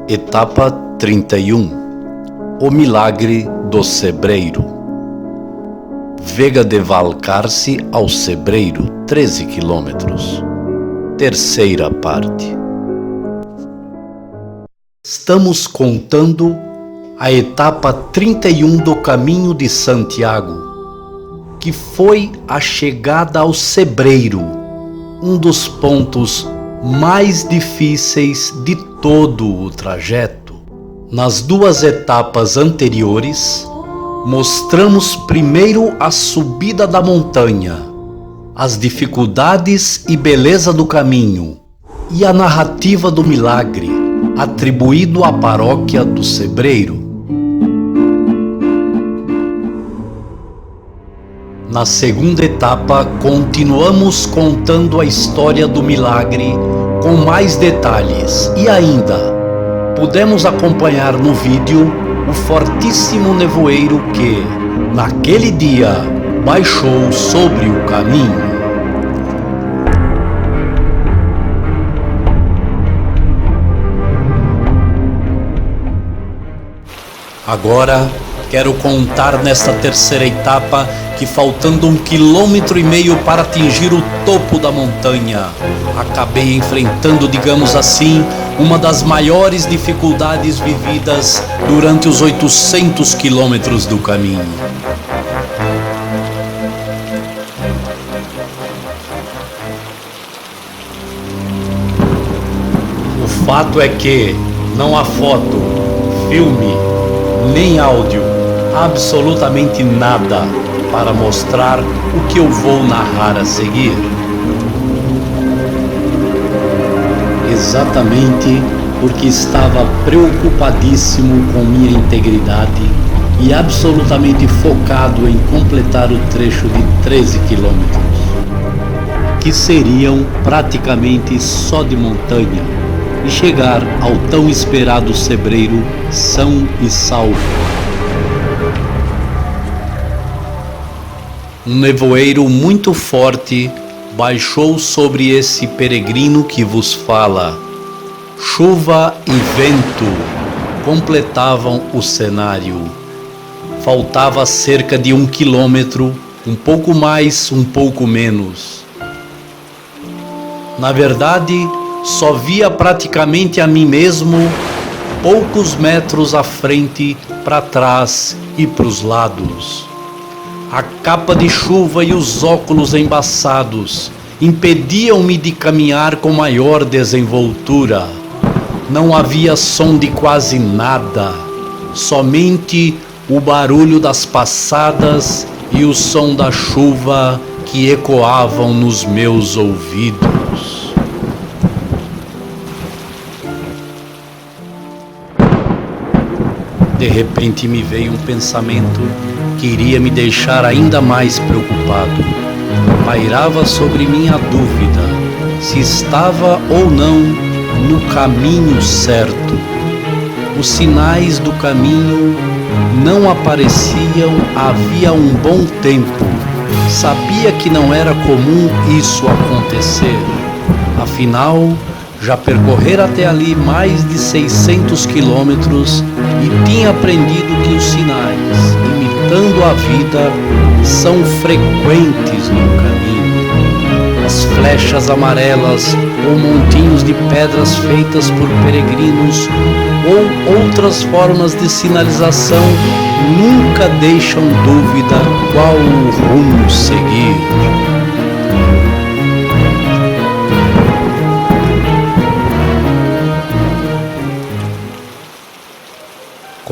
Etapa 31. O milagre do Cebreiro. Vega de Valcarce ao Cebreiro, 13 quilômetros. Terceira parte. Estamos contando a etapa 31 do Caminho de Santiago, que foi a chegada ao Cebreiro, um dos pontos mais difíceis de todo o trajeto. Nas duas etapas anteriores, mostramos primeiro a subida da montanha, as dificuldades e beleza do caminho e a narrativa do milagre atribuído à paróquia do Cebreiro. Na segunda etapa, continuamos contando a história do milagre com mais detalhes e ainda pudemos acompanhar no vídeo o fortíssimo nevoeiro que, naquele dia, baixou sobre o caminho. Agora, quero contar nesta terceira etapa que, faltando 1,5 km para atingir o topo da montanha, acabei enfrentando, digamos assim, uma das maiores dificuldades vividas durante os 800 quilômetros do caminho. O fato é que não há foto, filme, nem áudio, absolutamente nada para mostrar o que eu vou narrar a seguir. Exatamente porque estava preocupadíssimo com minha integridade e absolutamente focado em completar o trecho de 13 quilômetros, que seriam praticamente só de montanha, e chegar ao tão esperado Cebreiro são e salvo. Um nevoeiro muito forte baixou sobre esse peregrino que vos fala. Chuva e vento completavam o cenário. Faltava cerca de 1 quilômetro, um pouco mais, um pouco menos. Na verdade, só via praticamente a mim mesmo poucos metros à frente, para trás e para os lados. A capa de chuva e os óculos embaçados impediam-me de caminhar com maior desenvoltura. Não havia som de quase nada, somente o barulho das passadas e o som da chuva que ecoavam nos meus ouvidos. De repente me veio um pensamento que iria me deixar ainda mais preocupado. Pairava sobre mim a dúvida se estava ou não no caminho certo. Os sinais do caminho não apareciam havia um bom tempo. Sabia que não era comum isso acontecer. Afinal, já percorrera até ali mais de 600 quilômetros e tinha aprendido que os sinais, imitando a vida, são frequentes no caminho. As flechas amarelas ou montinhos de pedras feitas por peregrinos ou outras formas de sinalização nunca deixam dúvida qual o rumo seguir.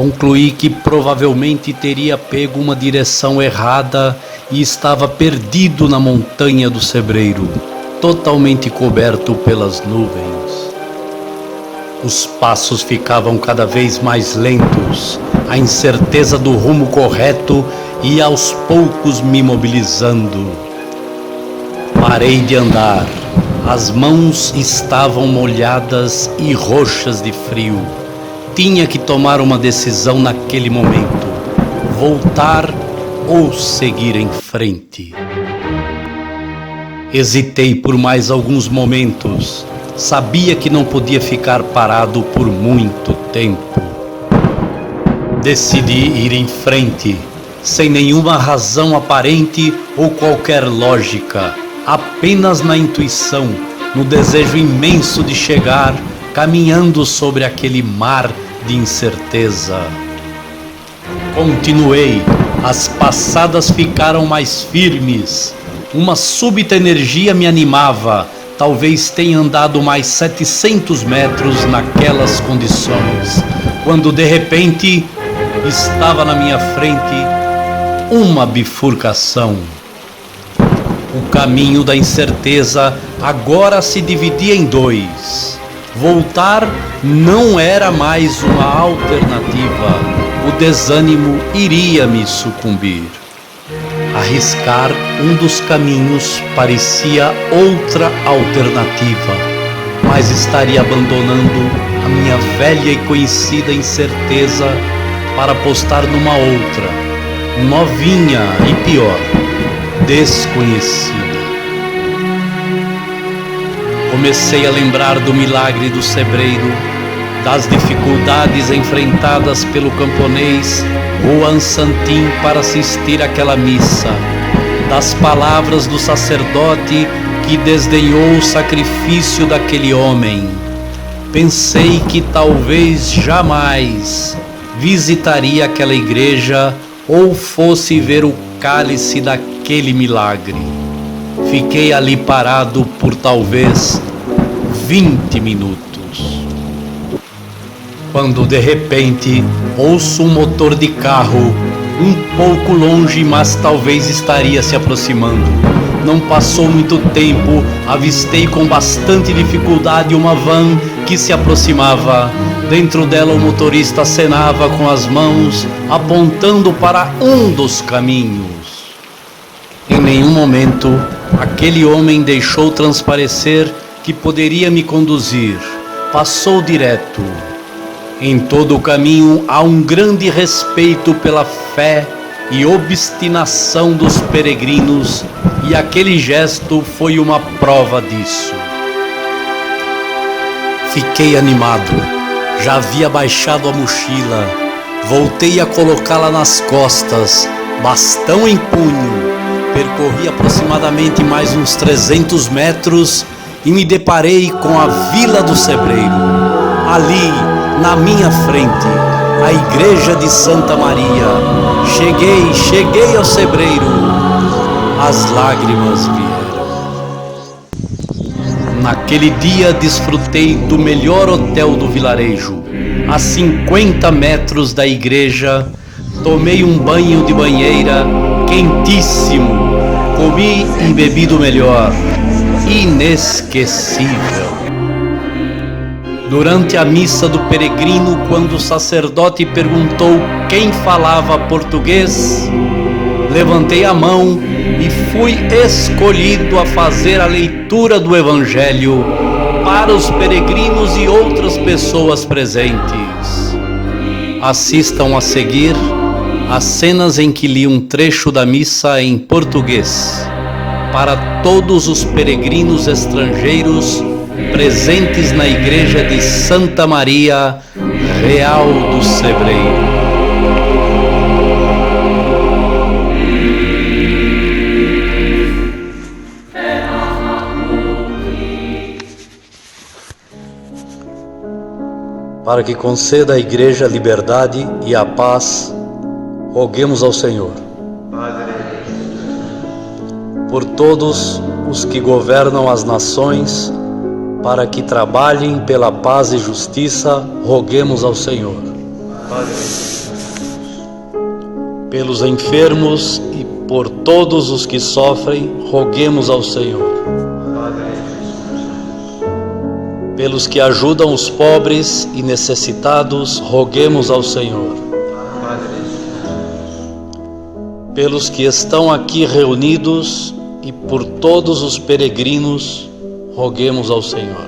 Concluí que provavelmente teria pego uma direção errada e estava perdido na montanha do Cebreiro, totalmente coberto pelas nuvens. Os passos ficavam cada vez mais lentos, a incerteza do rumo correto ia aos poucos me mobilizando. Parei de andar, as mãos estavam molhadas e roxas de frio. Tinha que tomar uma decisão naquele momento: voltar ou seguir em frente. Hesitei por mais alguns momentos, Sabia que não podia ficar parado por muito tempo. Decidi ir em frente, sem nenhuma razão aparente ou qualquer lógica, apenas na intuição, no desejo imenso de chegar, caminhando sobre aquele mar de incerteza. Continuei, as passadas ficaram mais firmes. Uma súbita energia me animava. Talvez tenha andado mais 700 metros naquelas condições, quando de repente estava na minha frente uma bifurcação. O caminho da incerteza agora se dividia em dois. Voltar não era mais uma alternativa. O desânimo iria me sucumbir. Arriscar um dos caminhos parecia outra alternativa, mas estaria abandonando a minha velha e conhecida incerteza para apostar numa outra, novinha e pior, desconhecida. Comecei a lembrar do milagre do sebreiro, das dificuldades enfrentadas pelo camponês Juan Santin para assistir àquela missa, das palavras do sacerdote que desdenhou o sacrifício daquele homem. Pensei que talvez jamais visitaria aquela igreja ou fosse ver o cálice daquele milagre. Fiquei ali parado por talvez 20 minutos. Quando de repente ouço um motor de carro, um pouco longe, mas talvez estaria se aproximando. Não passou muito tempo, avistei com bastante dificuldade uma van que se aproximava. Dentro dela o motorista acenava com as mãos, apontando para um dos caminhos. Em nenhum momento aquele homem deixou transparecer que poderia me conduzir. Passou direto. Em todo o caminho há um grande respeito pela fé e obstinação dos peregrinos, e aquele gesto foi uma prova disso. Fiquei animado, já havia baixado a mochila, voltei a colocá-la nas costas, bastão em punho, percorri aproximadamente mais uns 300 metros e me deparei com a Vila do Sebreiro. Ali, na minha frente, a igreja de Santa Maria. Cheguei ao Sebreiro. As lágrimas vieram. Naquele dia desfrutei do melhor hotel do vilarejo. A 50 metros da igreja, tomei um banho de banheira quentíssimo. Comi e bebi do melhor. Inesquecível. Durante a missa do peregrino, quando o sacerdote perguntou quem falava português, levantei a mão e fui escolhido a fazer a leitura do Evangelho para os peregrinos e outras pessoas presentes. Assistam a seguir as cenas em que li um trecho da missa em português para todos os peregrinos estrangeiros presentes na igreja de Santa Maria Real do Sebreiro. Para que conceda à igreja a liberdade e a paz, roguemos ao Senhor. Por todos os que governam as nações, para que trabalhem pela paz e justiça, roguemos ao Senhor. Pelos enfermos e por todos os que sofrem, roguemos ao Senhor. Pelos que ajudam os pobres e necessitados, roguemos ao Senhor. Pelos que estão aqui reunidos e por todos os peregrinos, roguemos ao Senhor.